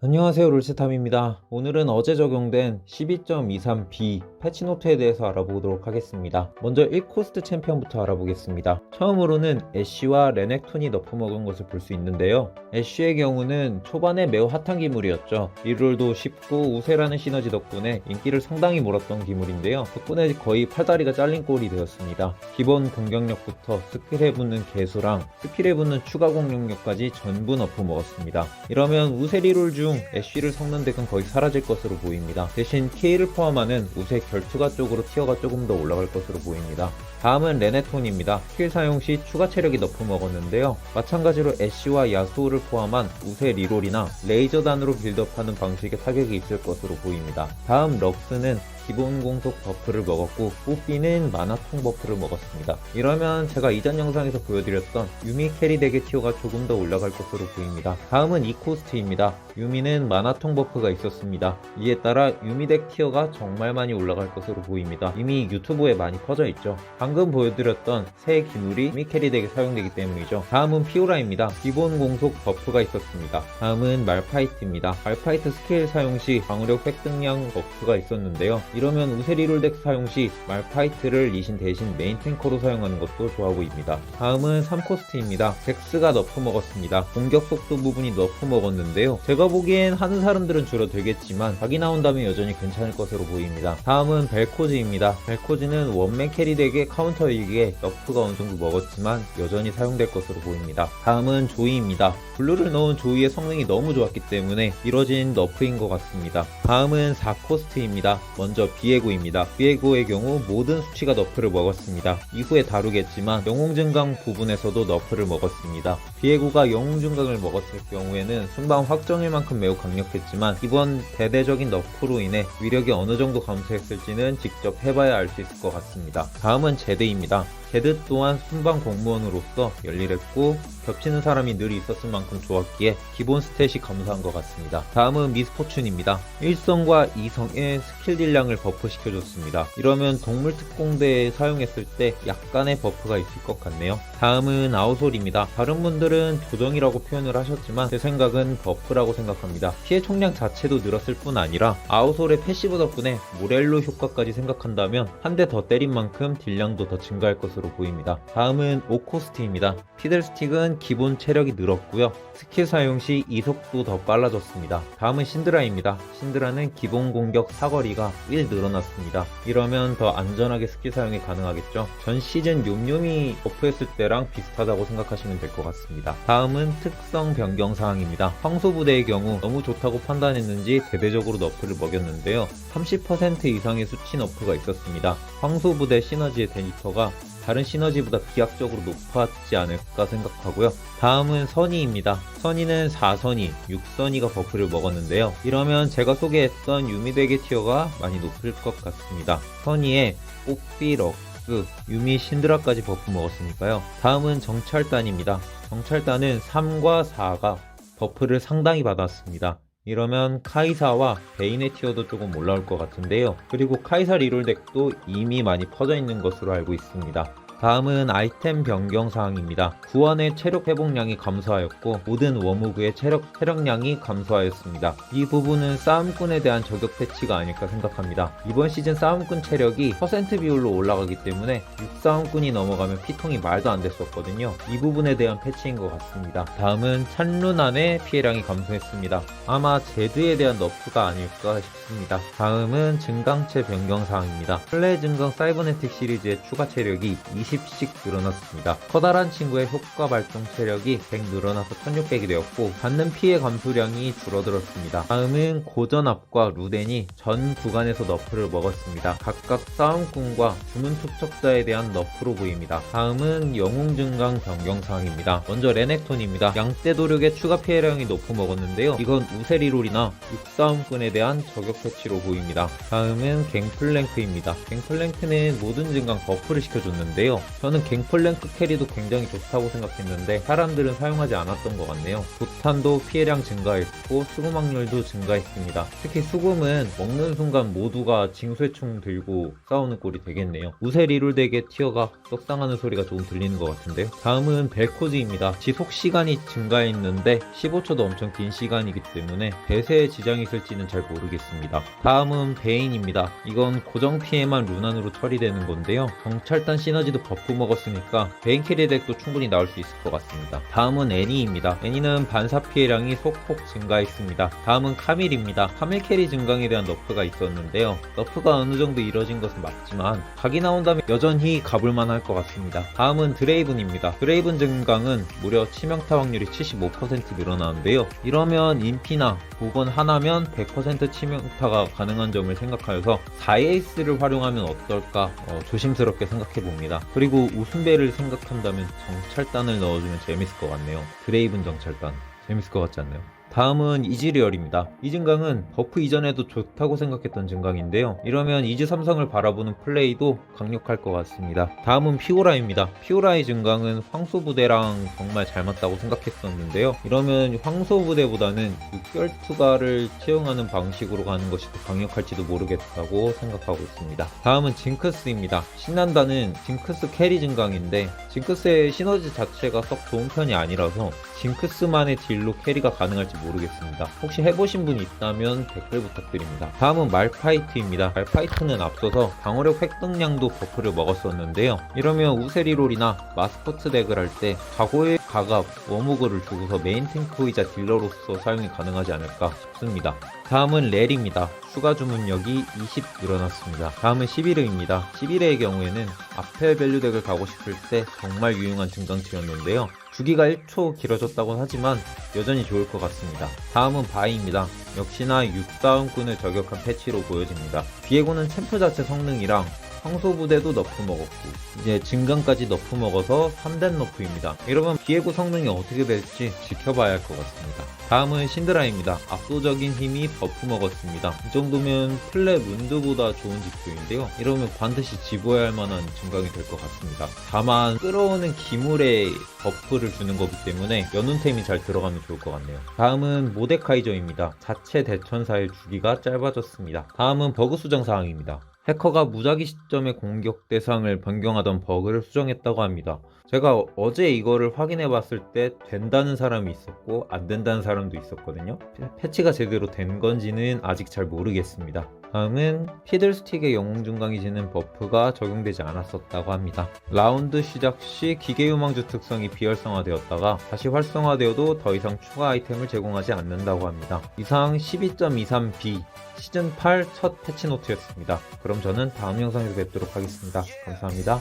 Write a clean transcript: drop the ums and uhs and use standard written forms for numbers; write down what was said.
안녕하세요, 롤스탐입니다. 오늘은 어제 적용된 12.23B 패치노트에 대해서 알아보도록 하겠습니다. 먼저 1코스트 챔피언부터 알아보겠습니다. 처음으로는 애쉬와 레넥톤이 너프 먹은 것을 볼 수 있는데요. 애쉬의 경우는 초반에 매우 핫한 기물이었죠. 리롤도 쉽고 우세라는 시너지 덕분에 인기를 상당히 몰았던 기물인데요. 덕분에 거의 팔다리가 잘린 꼴이 되었습니다. 기본 공격력부터 스킬에 붙는 개수랑 스킬에 붙는 추가 공격력까지 전부 너프 먹었습니다. 이러면 우세 리롤 중 애쉬를 섞는 덱은 거의 사라질 것으로 보입니다. 대신 K를 포함하는 우세 결투가 쪽으로 티어가 조금 더 올라갈 것으로 보입니다. 다음은 레네톤입니다. 스킬 사용 시 추가 체력이 너프 먹었는데요. 마찬가지로 애쉬와 야수호를 포함한 우세 리롤이나 레이저단으로 빌드업하는 방식의 타격이 있을 것으로 보입니다. 다음 럭스는 기본 공속 버프를 먹었고 뽀삐는 마나통 버프를 먹었습니다. 이러면 제가 이전 영상에서 보여드렸던 유미 캐리 덱의 티어가 조금 더 올라갈 것으로 보입니다. 다음은 2코스트입니다. 유미는 마나통 버프가 있었습니다. 이에 따라 유미 덱 티어가 정말 많이 올라갈 것으로 보입니다. 이미 유튜브에 많이 퍼져 있죠. 방금 보여드렸던 새 기물이 유미 캐리 덱에 사용되기 때문이죠. 다음은 피오라입니다. 기본 공속 버프가 있었습니다. 다음은 말파이트입니다. 말파이트 스킬 사용 시 방어력 획득량 버프가 있었는데요. 이러면 우세 리롤 덱 사용 시 말파이트를 리신 대신 메인 탱커로 사용하는 것도 좋아 보입니다. 다음은 3코스트입니다. 잭스가 너프 먹었습니다. 공격 속도 부분이 너프 먹었는데요. 제가 보기엔 하는 사람들은 줄어들겠지만 각이 나온다면 여전히 괜찮을 것으로 보입니다. 다음은 벨코즈입니다. 벨코즈는 원맨 캐리 덱의 카운터이기에 너프가 어느 정도 먹었지만 여전히 사용될 것으로 보입니다. 다음은 조이입니다. 블루를 넣은 조이의 성능이 너무 좋았기 때문에 이뤄진 너프인 것 같습니다. 다음은 4코스트입니다. 먼저 비에고입니다. 비에고의 경우 모든 수치가 너프를 먹었습니다. 이후에 다루겠지만 영웅 증강 부분에서도 너프를 먹었습니다. 비에고가 영웅 증강을 먹었을 경우에는 순방 확정일 만큼 매우 강력했지만 이번 대대적인 너프로 인해 위력이 어느 정도 감소했을지는 직접 해봐야 알 수 있을 것 같습니다. 다음은 제드입니다. 제드 또한 순방 공무원으로서 열일했고 겹치는 사람이 늘 있었을 만큼 좋았기에 기본 스탯이 감소한 것 같습니다. 다음은 미스포춘입니다. 1성과 2성의 스킬 딜량을 버프시켜줬습니다. 이러면 동물 특공대에 사용했을 때 약간의 버프가 있을 것 같네요. 다음은 아우솔입니다. 다른 분들은 조정이라고 표현을 하셨지만 제 생각은 버프라고 생각합니다. 피해 총량 자체도 늘었을 뿐 아니라 아우솔의 패시브 덕분에 모렐로 효과까지 생각한다면 한 대 더 때린 만큼 딜량도 더 증가할 것으로 보입니다. 다음은 5코스트입니다. 피들스틱은 기본 체력이 늘었고요. 스킬 사용 시 이속도 더 빨라졌습니다. 다음은 신드라입니다. 신드라는 기본 공격 사거리가 1 늘어났습니다. 이러면 더 안전하게 스킬 사용이 가능하겠죠. 전 시즌 욤욤이 버프했을 때랑 비슷하다고 생각하시면 될 것 같습니다. 다음은 특성 변경 사항입니다. 황소부대의 경우 너무 좋다고 판단했는지 대대적으로 너프를 먹였는데요. 30% 이상의 수치 너프가 있었습니다. 황소부대 시너지의 데미터가 다른 시너지보다 비약적으로 높았지 않을까 생각하고요. 다음은 선의입니다. 선의는 4선의, 6선의가 버프를 먹었는데요. 이러면 제가 소개했던 유미덱의 티어가 많이 높을 것 같습니다. 선의에 뽀삐, 럭스, 유미, 신드라까지 버프 먹었으니까요. 다음은 정찰단입니다. 정찰단은 3과 4가 버프를 상당히 받았습니다. 이러면 카이사와 베인의 티어도 조금 올라올 것 같은데요. 그리고 카이사 리롤 덱도 이미 많이 퍼져 있는 것으로 알고 있습니다. 다음은 아이템 변경 사항입니다. 구원의 체력 회복량이 감소하였고 모든 워무그의 체력량이 감소하였습니다. 이 부분은 싸움꾼에 대한 저격 패치가 아닐까 생각합니다. 이번 시즌 싸움꾼 체력이 퍼센트 비율로 올라가기 때문에 6싸움꾼이 넘어가면 피통이 말도 안 됐었거든요. 이 부분에 대한 패치인 것 같습니다. 다음은 찬루난의 피해량이 감소했습니다. 아마 제드에 대한 너프가 아닐까 싶습니다. 다음은 증강체 변경 사항입니다. 플레 증강 사이버네틱 시리즈의 추가 체력이 20씩 늘어났습니다. 커다란 친구의 효과 발동 체력이 100 늘어나서 1600이 되었고 받는 피해 감소량이 줄어들었습니다. 다음은 고전압과 루덴이 전 구간에서 너프를 먹었습니다. 각각 싸움꾼과 주문 투척자에 대한 너프로 보입니다. 다음은 영웅 증강 변경 사항입니다. 먼저 레넥톤입니다. 양떼 도력의 추가 피해량이 너프 먹었는데요. 이건 우세 리롤이나 육싸움꾼에 대한 저격 패치로 보입니다. 다음은 갱플랭크입니다. 갱플랭크는 모든 증강 버프를 시켜줬는데요. 있는데요. 저는 갱플랭크 캐리도 굉장히 좋다고 생각했는데 사람들은 사용하지 않았던 것 같네요. 도탄도 피해량 증가했고 수금 확률도 증가했습니다. 특히 수금은 먹는 순간 모두가 징수의총 들고 싸우는 꼴이 되겠네요. 우세 리롤 덱의 티어가 떡상하는 소리가 조금 들리는 것 같은데요. 다음은 벨코즈입니다. 지속 시간이 증가했는데 15초도 엄청 긴 시간이기 때문에 대세에 지장이 있을지는 잘 모르겠습니다. 다음은 베인입니다. 이건 고정 피해만 루난으로 처리되는 건데요. 정찰단 시너지도 버프 먹었으니까 베인 캐리 덱도 충분히 나올 수 있을 것 같습니다. 다음은 애니입니다. 애니는 반사 피해량이 소폭 증가했습니다. 다음은 카밀입니다. 카밀 캐리 증강에 대한 너프가 있었는데요. 너프가 어느 정도 이뤄진 것은 맞지만 각이 나온다면 여전히 가볼만 할 것 같습니다. 다음은 드레이븐입니다. 드레이븐 증강은 무려 치명타 확률이 75% 늘어나는데요. 이러면 인피나 복원 하나면 100% 치명타가 가능한 점을 생각하여서 4에이스를 활용하면 어떨까 조심스럽게 생각해 봅니다. 그리고 웃음배를 생각한다면 정찰단을 넣어주면 재밌을 것 같네요. 드레이븐 정찰단 재밌을 것 같지 않나요? 다음은 이즈리얼입니다. 이 증강은 버프 이전에도 좋다고 생각했던 증강인데요. 이러면 이즈 삼성을 바라보는 플레이도 강력할 것 같습니다. 다음은 피오라입니다. 피오라의 증강은 황소부대랑 정말 잘 맞다고 생각했었는데요. 이러면 황소부대보다는 6개월 투가를 채용하는 방식으로 가는 것이 더 강력할지도 모르겠다고 생각하고 있습니다. 다음은 징크스입니다. 신난다는 징크스 캐리 증강인데 징크스의 시너지 자체가 썩 좋은 편이 아니라서 징크스만의 딜로 캐리가 가능할지 모르겠습니다. 혹시 해보신 분 있다면 댓글 부탁드립니다. 다음은 말파이트입니다. 말파이트는 앞서서 방어력 획득량도 버프를 먹었었는데요. 이러면 우세리롤이나 마스코트 덱을 할 때 가고의 가갑, 워무그를 주고서 메인 탱크이자 딜러로서 사용이 가능하지 않을까 싶습니다. 다음은 렐입니다. 추가 주문력이 20 늘어났습니다. 다음은 11회입니다. 11회의 경우에는 앞에 밸류 덱을 가고 싶을 때 정말 유용한 증강치였는데요. 주기가 1초 길어졌다곤 하지만 여전히 좋을 것 같습니다. 다음은 바이입니다. 역시나 6다운꾼을 저격한 패치로 보여집니다. 비에고는 챔프 자체 성능이랑 황소부대도 너프 먹었고 이제 증강까지 너프 먹어서 3대 너프입니다. 이러면 비에고 성능이 어떻게 될지 지켜봐야 할 것 같습니다. 다음은 신드라입니다. 압도적인 힘이 버프 먹었습니다. 이 정도면 플레 문드보다 좋은 지표인데요. 이러면 반드시 집어야 할 만한 증강이 될 것 같습니다. 다만 끌어오는 기물에 버프를 주는 거기 때문에 연운템이 잘 들어가면 좋을 것 같네요. 다음은 모데카이저입니다. 자체 대천사의 주기가 짧아졌습니다. 다음은 버그 수정 사항입니다. 해커가 무작위 시점에 공격 대상을 변경하던 버그를 수정했다고 합니다. 제가 어제 이거를 확인해 봤을 때 된다는 사람이 있었고 안 된다는 사람도 있었거든요. 패치가 제대로 된 건지는 아직 잘 모르겠습니다. 다음은 피들스틱의 영웅 증강이 지는 버프가 적용되지 않았었다고 합니다. 라운드 시작 시 기계유망주 특성이 비활성화되었다가 다시 활성화되어도 더 이상 추가 아이템을 제공하지 않는다고 합니다. 이상 12.23B 시즌 8 첫 패치노트였습니다. 그럼 저는 다음 영상에서 뵙도록 하겠습니다. 감사합니다.